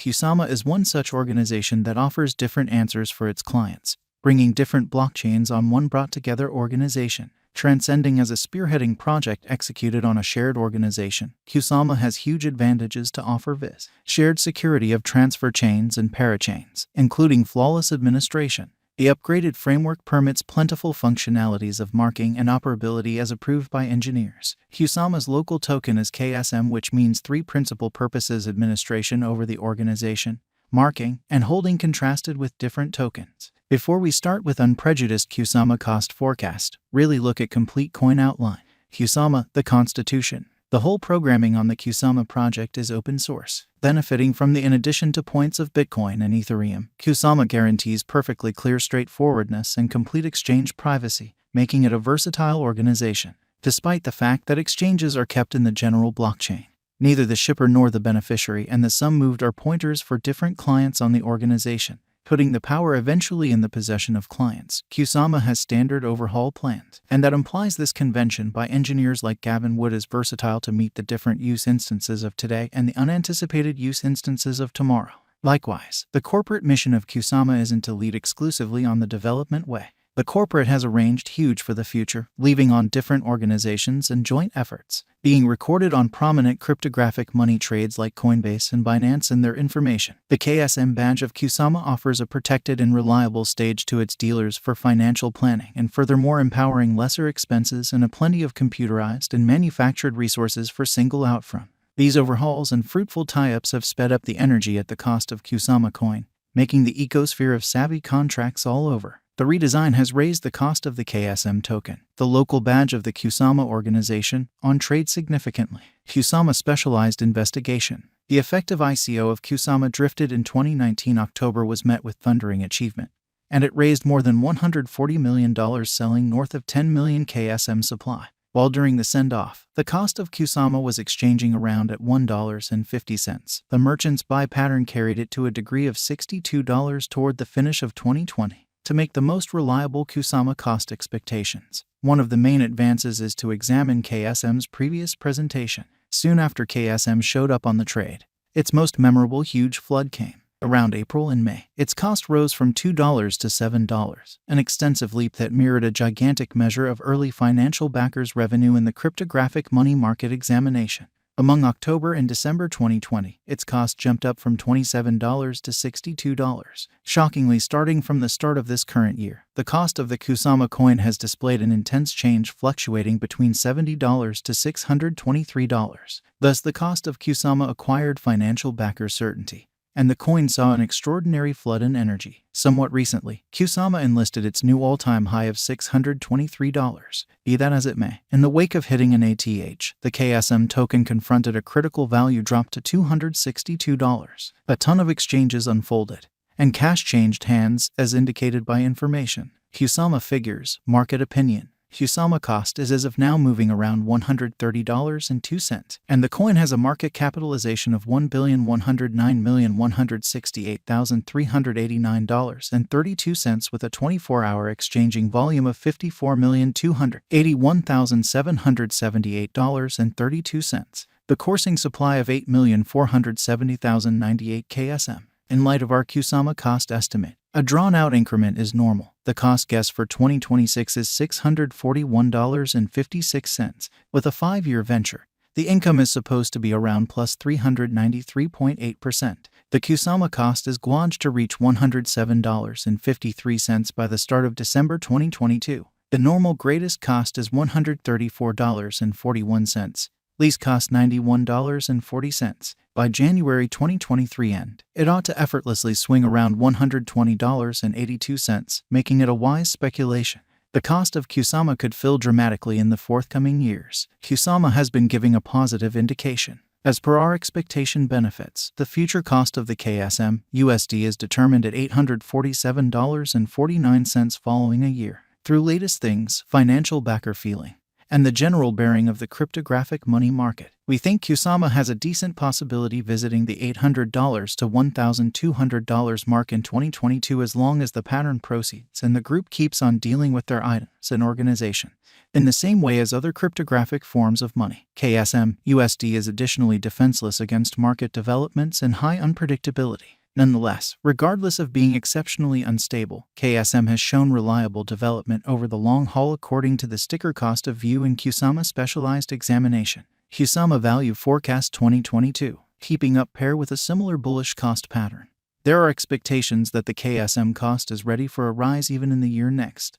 Kusama is one such organization that offers different answers for its clients, bringing different blockchains on one brought-together organization. Transcending as a spearheading project executed on a shared organization, Kusama has huge advantages to offer viz. Shared security of transfer chains and parachains, including flawless administration. The upgraded framework permits plentiful functionalities of marking and operability as approved by engineers. Kusama's local token is KSM, which means three principal purposes: administration over the organization, marking, and holding, contrasted with different tokens. Before we start with unprejudiced Kusama cost forecast, really look at complete coin outline. Kusama, the Constitution. The whole programming on the Kusama project is open source, benefiting from the in addition to points of Bitcoin and Ethereum. Kusama guarantees perfectly clear straightforwardness and complete exchange privacy, making it a versatile organization, despite the fact that exchanges are kept in the general blockchain. Neither the shipper nor the beneficiary and the sum moved are pointers for different clients on the organization, putting the power eventually in the possession of clients. Kusama has standard overhaul plans, and that implies this convention by engineers like Gavin Wood is versatile to meet the different use instances of today and the unanticipated use instances of tomorrow. Likewise, the corporate mission of Kusama isn't to lead exclusively on the development way. The corporate has arranged huge for the future, leaving on different organizations and joint efforts, being recorded on prominent cryptographic money trades like Coinbase and Binance and their information. The KSM badge of Kusama offers a protected and reliable stage to its dealers for financial planning and furthermore empowering lesser expenses and a plenty of computerized and manufactured resources for single out from. These overhauls and fruitful tie-ups have sped up the energy at the cost of Kusama coin, making the ecosphere of savvy contracts all over. The redesign has raised the cost of the KSM token, the local badge of the Kusama organization, on trade significantly. Kusama Specialized Investigation. The effective ICO of Kusama drifted in 2019 October was met with thundering achievement, and it raised more than $140 million, selling north of 10 million KSM supply. While during the send-off, the cost of Kusama was exchanging around at $1.50. The merchant's buy pattern carried it to a degree of $62 toward the finish of 2020. To make the most reliable Kusama cost expectations, one of the main advances is to examine KSM's previous presentation. Soon after KSM showed up on the trade, its most memorable huge flood came. Around April and May, its cost rose from $2 to $7, an extensive leap that mirrored a gigantic measure of early financial backers' revenue in the cryptographic money market examination. Among October and December 2020, its cost jumped up from $27 to $62. Shockingly, starting from the start of this current year, the cost of the Kusama coin has displayed an intense change, fluctuating between $70 to $623. Thus, the cost of Kusama acquired financial backer certainty, and the coin saw an extraordinary flood in energy. Somewhat recently, Kusama enlisted its new all-time high of $623. Be that as it may, in the wake of hitting an ATH, the KSM token confronted a critical value drop to $262. A ton of exchanges unfolded, and cash changed hands, as indicated by information. Kusama figures, market opinion. Kusama cost is as of now moving around $130.02, and the coin has a market capitalization of $1,109,168,389.32 with a 24-hour exchanging volume of $54,281,778.32. The coursing supply of 8,470,098 KSM. In light of our Kusama cost estimate, a drawn-out increment is normal. The cost guess for 2026 is $641.56. With a 5-year venture, the income is supposed to be around plus 393.8%. The Kusama cost is gauged to reach $107.53 by the start of December 2022. The normal greatest cost is $134.41. Lease cost $91.40. By January 2023 end, it ought to effortlessly swing around $120.82, making it a wise speculation. The cost of Kusama could fall dramatically in the forthcoming years. Kusama has been giving a positive indication. As per our expectation benefits, the future cost of the KSM USD is determined at $847.49 following a year. Through latest things, financial backer feeling, and the general bearing of the cryptographic money market, we think Kusama has a decent possibility visiting the $800 to $1,200 mark in 2022 as long as the pattern proceeds and the group keeps on dealing with their items and organization. In the same way as other cryptographic forms of money, KSM USD is additionally defenseless against market developments and high unpredictability. Nonetheless, regardless of being exceptionally unstable, KSM has shown reliable development over the long haul according to the sticker cost of view in Kusama Specialized Examination. Kusama Value Forecast 2022, keeping up pair with a similar bullish cost pattern. There are expectations that the KSM cost is ready for a rise even in the year next,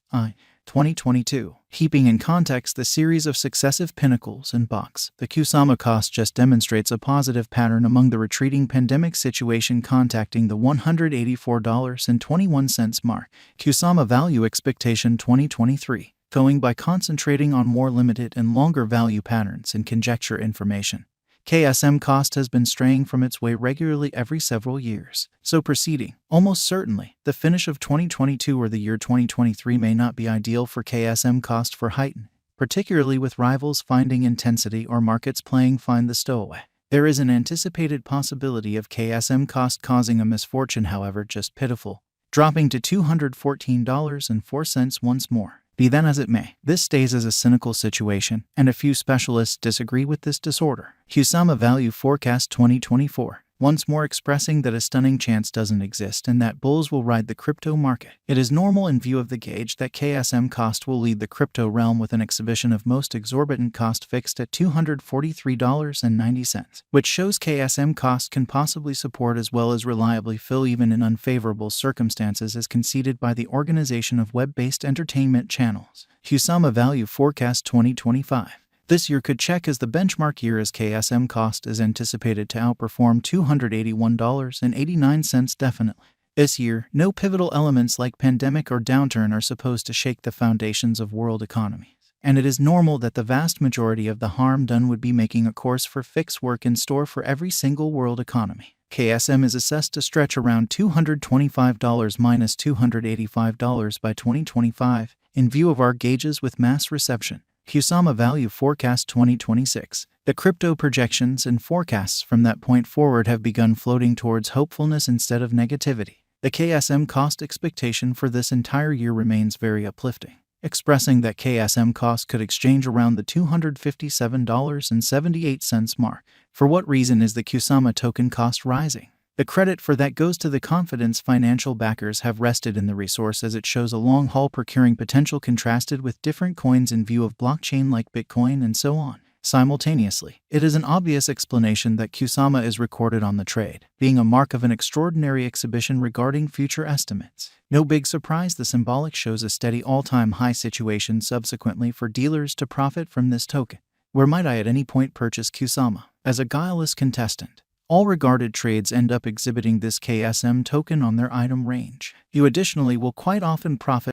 2022. Keeping in context the series of successive pinnacles and box, the Kusama cost just demonstrates a positive pattern among the retreating pandemic situation contacting the $184.21 mark. Kusama Value Expectation 2023, going by concentrating on more limited and longer value patterns and conjecture information. KSM cost has been straying from its way regularly every several years, so proceeding, almost certainly, the finish of 2022 or the year 2023 may not be ideal for KSM cost for heighten, particularly with rivals finding intensity or markets playing find the stowaway. There is an anticipated possibility of KSM cost causing a misfortune, however just pitiful, dropping to $214.04 once more. Be that as it may, this stays as a cynical situation, and a few specialists disagree with this disorder. Kusama Value Forecast 2024, once more expressing that a stunning chance doesn't exist and that bulls will ride the crypto market. It is normal in view of the gauge that KSM cost will lead the crypto realm with an exhibition of most exorbitant cost fixed at $243.90, which shows KSM cost can possibly support as well as reliably fill even in unfavorable circumstances as conceded by the Organization of Web-Based Entertainment Channels. Kusama Value Forecast 2025. This year could check as the benchmark year as KSM cost is anticipated to outperform $281.89 definitely. This year, no pivotal elements like pandemic or downturn are supposed to shake the foundations of world economies, and it is normal that the vast majority of the harm done would be making a course for fixed work in store for every single world economy. KSM is assessed to stretch around $225 minus $285 by 2025, in view of our gauges with mass reception. Kusama Value Forecast 2026. The crypto projections and forecasts from that point forward have begun floating towards hopefulness instead of negativity. The KSM cost expectation for this entire year remains very uplifting, expressing that KSM cost could exchange around the $257.78 mark. For what reason is the Kusama token cost rising? The credit for that goes to the confidence financial backers have rested in the resource, as it shows a long-haul procuring potential contrasted with different coins in view of blockchain like Bitcoin and so on. Simultaneously, it is an obvious explanation that Kusama is recorded on the trade, being a mark of an extraordinary exhibition regarding future estimates. No big surprise, the symbolic shows a steady all-time high situation subsequently for dealers to profit from this token. Where might I at any point purchase Kusama? As a guileless contestant, all regarded trades end up exhibiting this KSM token on their item range. You additionally will quite often profit